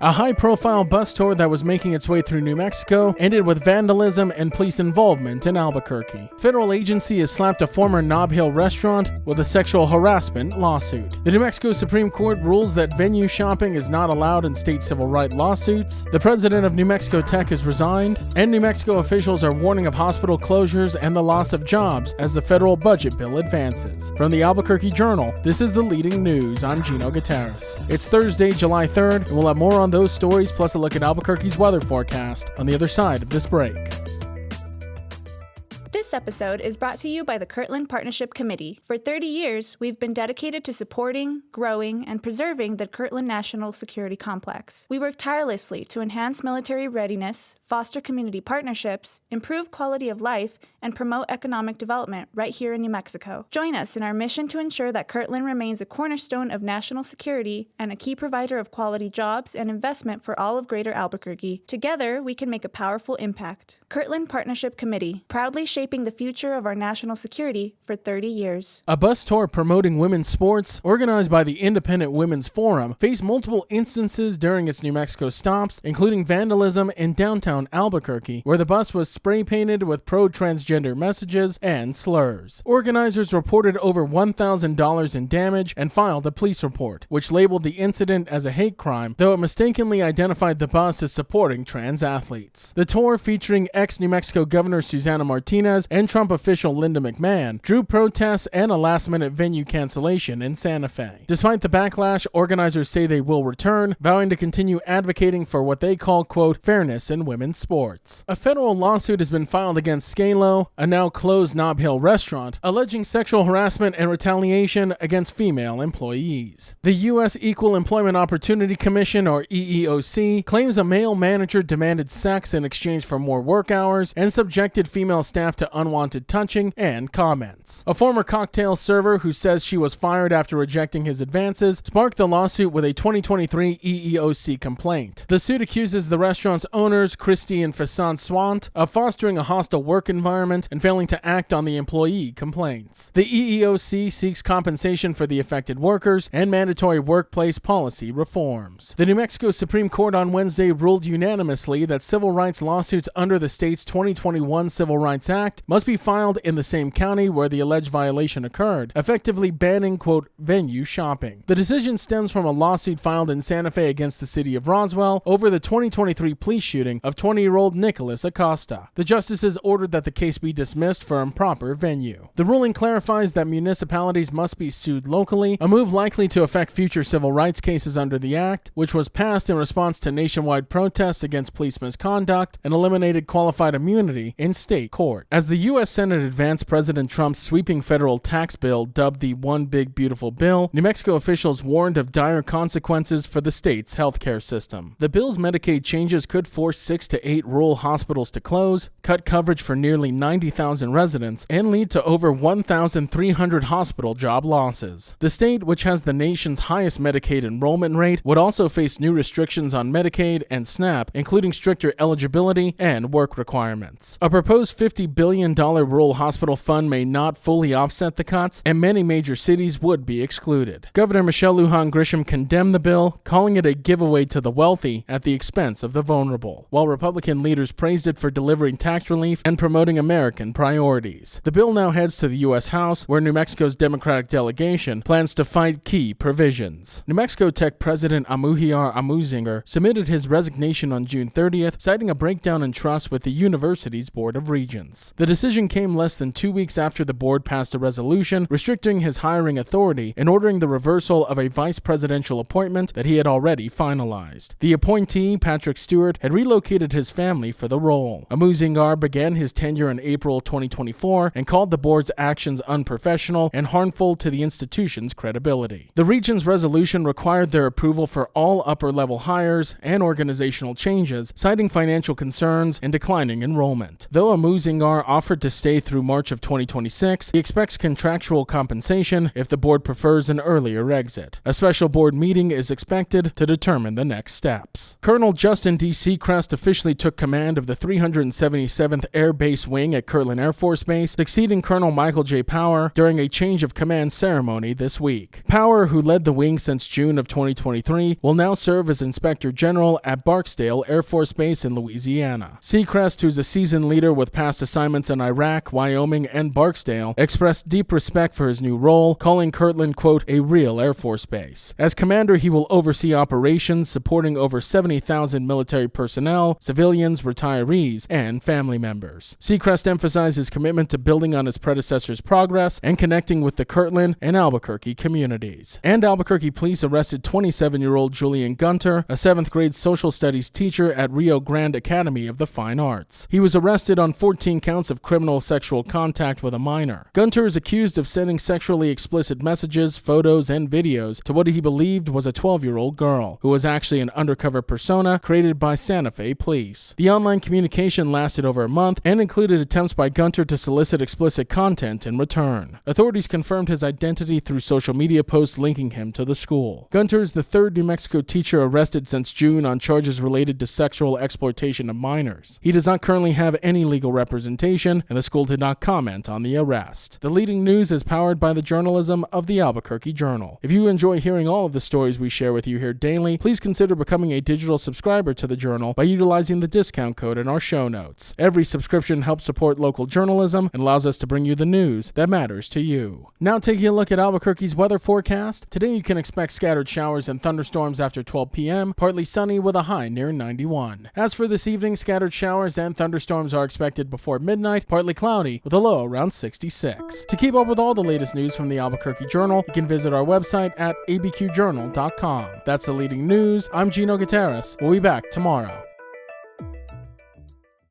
A high-profile bus tour that was making its way through New Mexico ended with vandalism and police involvement in Albuquerque. Federal agency has slapped a former Nob Hill restaurant with a sexual harassment lawsuit. The New Mexico Supreme Court rules that venue shopping is not allowed in state civil rights lawsuits. The president of New Mexico Tech has resigned, and New Mexico officials are warning of hospital closures and the loss of jobs as the federal budget bill advances. From the Albuquerque Journal, this is the leading news. I'm Gino Gutierrez. It's Thursday, July 3rd, and we'll have more on those stories, plus a look at Albuquerque's weather forecast on the other side of this break. This episode is brought to you by the Kirtland Partnership Committee. For 30 years, we've been dedicated to supporting, growing, and preserving the Kirtland National Security Complex. We work tirelessly to enhance military readiness, foster community partnerships, improve quality of life, and promote economic development right here in New Mexico. Join us in our mission to ensure that Kirtland remains a cornerstone of national security and a key provider of quality jobs and investment for all of Greater Albuquerque. Together, we can make a powerful impact. Kirtland Partnership Committee, proudly shaping the future of our national security for 30 years. A bus tour promoting women's sports, organized by the Independent Women's Forum, faced multiple instances during its New Mexico stops, including vandalism in downtown Albuquerque, where the bus was spray painted with pro-transgender messages and slurs. Organizers reported over $1,000 in damage and filed a police report, which labeled the incident as a hate crime, though it mistakenly identified the bus as supporting trans athletes. The tour, featuring ex-New Mexico Governor Susana Martinez and Trump official Linda McMahon, drew protests and a last-minute venue cancellation in Santa Fe. Despite the backlash, organizers say they will return, vowing to continue advocating for what they call, quote, fairness in women's sports. A federal lawsuit has been filed against Scalo, a now closed Nob Hill restaurant, alleging sexual harassment and retaliation against female employees. The U.S. Equal Employment Opportunity Commission, or EEOC, claims a male manager demanded sex in exchange for more work hours and subjected female staff to unwanted touching and comments. A former cocktail server who says she was fired after rejecting his advances sparked the lawsuit with a 2023 EEOC complaint. The suit accuses the restaurant's owners, Christy and Fasan Swant, of fostering a hostile work environment and failing to act on the employee complaints. The EEOC seeks compensation for the affected workers and mandatory workplace policy reforms. The New Mexico Supreme Court on Wednesday ruled unanimously that civil rights lawsuits under the state's 2021 Civil Rights Act must be filed in the same county where the alleged violation occurred, effectively banning, quote, venue shopping. The decision stems from a lawsuit filed in Santa Fe against the city of Roswell over the 2023 police shooting of 20-year-old Nicholas Acosta. The justices ordered that the case be dismissed for improper venue. The ruling clarifies that municipalities must be sued locally, a move likely to affect future civil rights cases under the act, which was passed in response to nationwide protests against police misconduct and eliminated qualified immunity in state court. As the U.S. Senate advanced President Trump's sweeping federal tax bill dubbed the One Big Beautiful Bill, New Mexico officials warned of dire consequences for the state's healthcare system. The bill's Medicaid changes could force 6 to 8 rural hospitals to close, cut coverage for nearly 90,000 residents, and lead to over 1,300 hospital job losses. The state, which has the nation's highest Medicaid enrollment rate, would also face new restrictions on Medicaid and SNAP, including stricter eligibility and work requirements. A proposed $50 billion rural hospital fund may not fully offset the cuts, and many major cities would be excluded. Governor Michelle Lujan Grisham condemned the bill, calling it a giveaway to the wealthy at the expense of the vulnerable, while Republican leaders praised it for delivering tax relief and promoting American priorities. The bill now heads to the U.S. House, where New Mexico's Democratic delegation plans to fight key provisions. New Mexico Tech President Amuhiyar Amuzinger submitted his resignation on June 30th, citing a breakdown in trust with the university's Board of Regents. The decision came less than 2 weeks after the board passed a resolution restricting his hiring authority and ordering the reversal of a vice presidential appointment that he had already finalized. The appointee, Patrick Stewart, had relocated his family for the role. Amuzinger began his tenure in April 2024 and called the board's actions unprofessional and harmful to the institution's credibility. The region's resolution required their approval for all upper-level hires and organizational changes, citing financial concerns and declining enrollment. Though Amuzinger offered to stay through March of 2026. He expects contractual compensation if the board prefers an earlier exit. A special board meeting is expected to determine the next steps. Colonel Justin D. Seacrest officially took command of the 377th Air Base Wing at Kirtland Air Force Base, succeeding Colonel Michael J. Power during a change of command ceremony this week. Power, who led the wing since June of 2023, will now serve as Inspector General at Barksdale Air Force Base in Louisiana. Seacrest, who's a seasoned leader with past assignments in Iraq, Wyoming, and Barksdale, expressed deep respect for his new role, calling Kirtland, quote, a real Air Force base. As commander, he will oversee operations supporting over 70,000 military personnel, civilians, retirees, and family members. Seacrest emphasized his commitment to building on his predecessor's progress and connecting with the Kirtland and Albuquerque communities. And Albuquerque police arrested 27-year-old Julian Gunter, a 7th grade social studies teacher at Rio Grande Academy of the Fine Arts. He was arrested on 14 counts of criminal sexual contact with a minor. Gunter is accused of sending sexually explicit messages, photos, and videos to what he believed was a 12-year-old girl, who was actually an undercover persona created by Santa Fe police. The online communication lasted over a month and included attempts by Gunter to solicit explicit content in return. Authorities confirmed his identity through social media posts linking him to the school. Gunter is the third New Mexico teacher arrested since June on charges related to sexual exploitation of minors. He does not currently have any legal representation, and the school did not comment on the arrest. The leading news is powered by the journalism of the Albuquerque Journal. If you enjoy hearing all of the stories we share with you here daily, please consider becoming a digital subscriber to the Journal by utilizing the discount code in our show notes. Every subscription helps support local journalism and allows us to bring you the news that matters to you. Now taking a look at Albuquerque's weather forecast. Today you can expect scattered showers and thunderstorms after 12 p.m., partly sunny with a high near 91. As for this evening, scattered showers and thunderstorms are expected before midnight, partly cloudy with a low around 66. To keep up with all the latest news from the Albuquerque Journal, you can visit our website at abqjournal.com. That's the leading news. I'm Gino Gutierrez. We'll be back tomorrow.